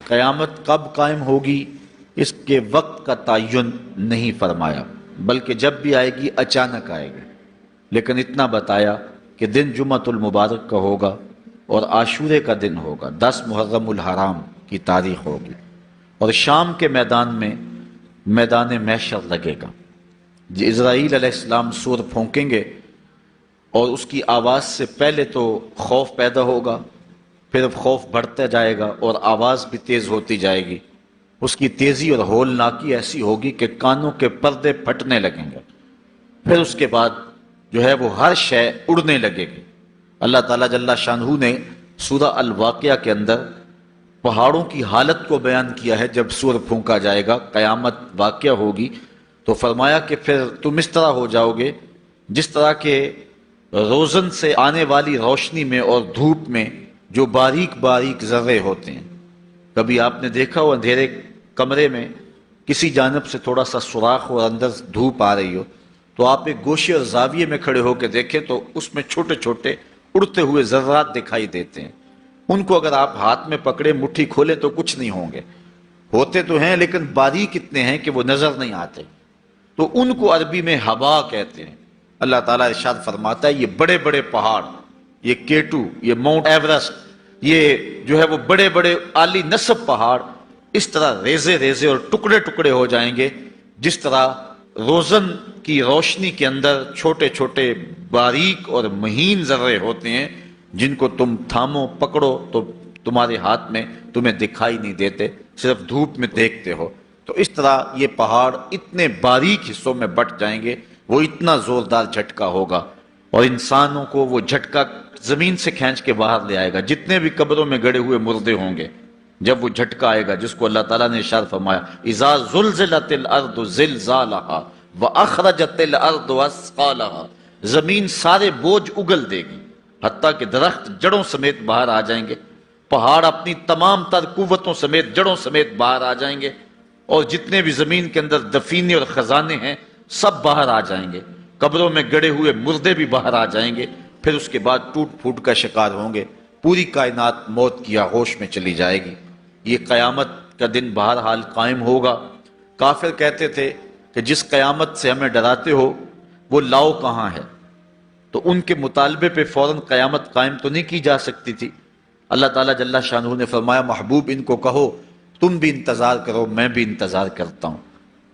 قیامت کب قائم ہوگی اس کے وقت کا تعین نہیں فرمایا، بلکہ جب بھی آئے گی اچانک آئے گی، لیکن اتنا بتایا کہ دن جمعۃ المبارک کا ہوگا اور عاشورے کا دن ہوگا، 10 محرم الحرام کی تاریخ ہوگی، اور شام کے میدان میں میدان محشر لگے گا۔ اسرائیل علیہ السلام سور پھونکیں گے اور اس کی آواز سے پہلے تو خوف پیدا ہوگا، پھر خوف بڑھتا جائے گا اور آواز بھی تیز ہوتی جائے گی۔ اس کی تیزی اور ہولناکی ایسی ہوگی کہ کانوں کے پردے پھٹنے لگیں گے، پھر اس کے بعد جو ہے وہ ہر شے اڑنے لگے گی۔ اللہ تعالیٰ جل شانہ نے سورہ الواقعہ کے اندر پہاڑوں کی حالت کو بیان کیا ہے۔ جب سور پھونکا جائے گا، قیامت واقعہ ہوگی، تو فرمایا کہ پھر تم اس طرح ہو جاؤ گے جس طرح کہ روزن سے آنے والی روشنی میں اور دھوپ میں جو باریک باریک ذرے ہوتے ہیں۔ کبھی آپ نے دیکھا ہو اندھیرے کمرے میں کسی جانب سے تھوڑا سا سوراخ اور اندر دھوپ آ رہی ہو، تو آپ ایک گوشے اور زاویے میں کھڑے ہو کے دیکھیں تو اس میں چھوٹے چھوٹے اڑتے ہوئے ذرات دکھائی دیتے ہیں۔ ان کو اگر آپ ہاتھ میں پکڑے مٹھی کھولیں تو کچھ نہیں ہوں گے، ہوتے تو ہیں لیکن باریک اتنے ہیں کہ وہ نظر نہیں آتے، تو ان کو عربی میں ہوا کہتے ہیں۔ اللہ تعالیٰ ارشاد فرماتا ہے یہ بڑے بڑے پہاڑ، یہ کیٹو، یہ ماؤنٹ ایورسٹ، یہ جو ہے وہ بڑے بڑے عالی نصب پہاڑ اس طرح ریزے ریزے اور ٹکڑے ٹکڑے ہو جائیں گے جس طرح روزن کی روشنی کے اندر چھوٹے چھوٹے باریک اور مہین ذرے ہوتے ہیں، جن کو تم تھامو پکڑو تو تمہارے ہاتھ میں تمہیں دکھائی نہیں دیتے، صرف دھوپ میں دیکھتے ہو۔ تو اس طرح یہ پہاڑ اتنے باریک حصوں میں بٹ جائیں گے، وہ اتنا زوردار جھٹکا ہوگا اور انسانوں کو وہ جھٹکا زمین سے کھینچ کے باہر لے آئے گا۔ جتنے بھی قبروں میں گڑے ہوئے مردے ہوں گے، جب وہ جھٹکا آئے گا جس کو اللہ تعالیٰ نے ارشاد فرمایا اذا زلزلت الارض زلزالها واخرجت الارض اثقالها، زمین سارے بوجھ اگل دے گی، حتیٰ کہ درخت جڑوں سمیت باہر آ جائیں گے، پہاڑ اپنی تمام تر قوتوں سمیت جڑوں سمیت باہر آ جائیں گے، اور جتنے بھی زمین کے اندر دفینے اور خزانے ہیں سب باہر آ جائیں گے، قبروں میں گڑے ہوئے مردے بھی باہر آ جائیں گے، پھر اس کے بعد ٹوٹ پھوٹ کا شکار ہوں گے، پوری کائنات موت کی آغوش میں چلی جائے گی۔ یہ قیامت کا دن بہرحال قائم ہوگا۔ کافر کہتے تھے کہ جس قیامت سے ہمیں ڈراتے ہو وہ لاؤ کہاں ہے، تو ان کے مطالبے پہ فوراً قیامت قائم تو نہیں کی جا سکتی تھی۔ اللہ تعالیٰ جل شانہ نے فرمایا محبوب ان کو کہو تم بھی انتظار کرو، میں بھی انتظار کرتا ہوں،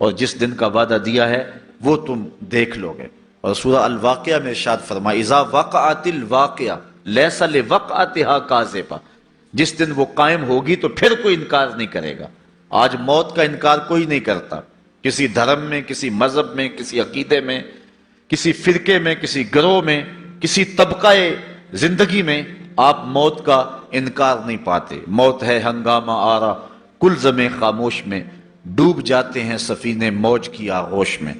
اور جس دن کا وعدہ دیا ہے وہ تم دیکھ لو گے۔ اور سورہ الواقعہ میں ارشاد فرمایا اذا وقعت الواقعہ لیس لوقعتها کاذبہ، جس دن وہ قائم ہوگی تو پھر کوئی انکار نہیں کرے گا۔ آج موت کا انکار کوئی نہیں کرتا، کسی دھرم میں، کسی مذہب میں، کسی عقیدے میں، کسی فرقے میں، کسی گروہ میں، کسی طبقہ زندگی میں آپ موت کا انکار نہیں پاتے۔ موت ہے ہنگامہ آرا کلزم خاموش میں، ڈوب جاتے ہیں سفینے موج کی آغوش میں۔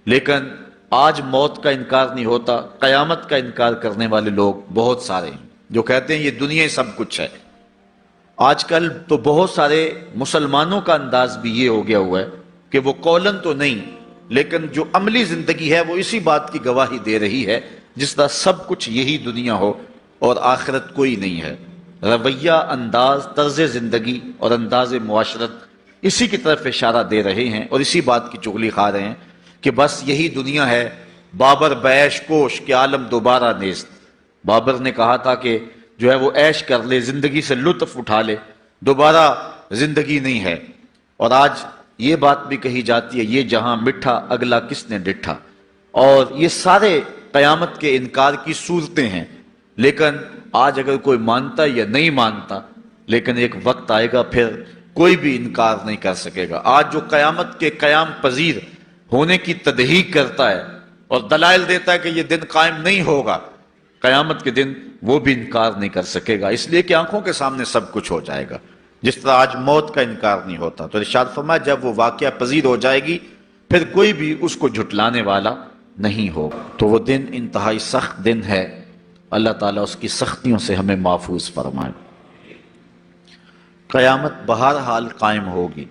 لیکن آج موت کا انکار نہیں ہوتا، قیامت کا انکار کرنے والے لوگ بہت سارے ہیں جو کہتے ہیں یہ دنیا سب کچھ ہے۔ آج کل تو بہت سارے مسلمانوں کا انداز بھی یہ ہو گیا ہوا ہے کہ وہ قولاً تو نہیں لیکن جو عملی زندگی ہے وہ اسی بات کی گواہی دے رہی ہے جس طرح سب کچھ یہی دنیا ہو اور آخرت کوئی نہیں ہے۔ رویہ، انداز، طرز زندگی اور انداز معاشرت اسی کی طرف اشارہ دے رہے ہیں اور اسی بات کی چغلی کھا رہے ہیں کہ بس یہی دنیا ہے، بابر بیش کوش کہ عالم دوبارہ نیست۔ بابر نے کہا تھا کہ جو ہے وہ عیش کر لے، زندگی سے لطف اٹھا لے، دوبارہ زندگی نہیں ہے۔ اور آج یہ بات بھی کہی جاتی ہے یہ جہاں مٹھا اگلا کس نے ڈٹھا، اور یہ سارے قیامت کے انکار کی صورتیں ہیں۔ لیکن آج اگر کوئی مانتا یا نہیں مانتا، لیکن ایک وقت آئے گا پھر کوئی بھی انکار نہیں کر سکے گا۔ آج جو قیامت کے قیام پذیر ہونے کی تدہیق کرتا ہے اور دلائل دیتا ہے کہ یہ دن قائم نہیں ہوگا، قیامت کے دن وہ بھی انکار نہیں کر سکے گا، اس لیے کہ آنکھوں کے سامنے سب کچھ ہو جائے گا، جس طرح آج موت کا انکار نہیں ہوتا۔ تو ارشاد فرمایا جب وہ واقعہ پذیر ہو جائے گی پھر کوئی بھی اس کو جھٹلانے والا نہیں ہوگا۔ تو وہ دن انتہائی سخت دن ہے، اللہ تعالیٰ اس کی سختیوں سے ہمیں محفوظ فرمائے۔ قیامت بہرحال قائم ہوگی،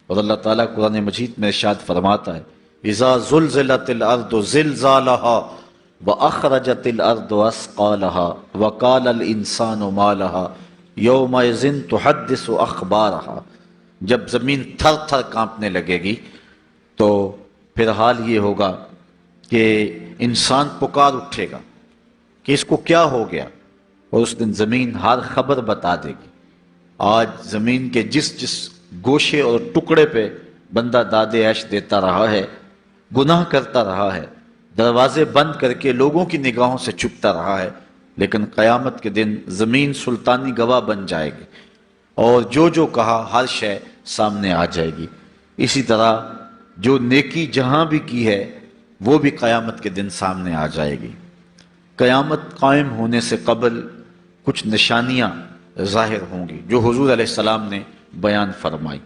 اور اللہ تعالیٰ قرآن مجید میں ارشاد فرماتا ہے اذا زلزلت الارض زلزالها واخرجت الارض اثقالها وقال الانسان ما لها یومئذ تحدث اخبارہا، جب زمین تھر تھر کانپنے لگے گی تو پھر حال یہ ہوگا کہ انسان پکار اٹھے گا کہ اس کو کیا ہو گیا، اور اس دن زمین ہر خبر بتا دے گی۔ آج زمین کے جس جس گوشے اور ٹکڑے پہ بندہ داد عیش دیتا رہا ہے، گناہ کرتا رہا ہے، دروازے بند کر کے لوگوں کی نگاہوں سے چھپتا رہا ہے، لیکن قیامت کے دن زمین سلطانی گواہ بن جائے گی اور جو کہا ہر شے سامنے آ جائے گی۔ اسی طرح جو نیکی جہاں بھی کی ہے وہ بھی قیامت کے دن سامنے آ جائے گی۔ قیامت قائم ہونے سے قبل کچھ نشانیاں ظاہر ہوں گی جو حضور علیہ السلام نے بیان فرمائی۔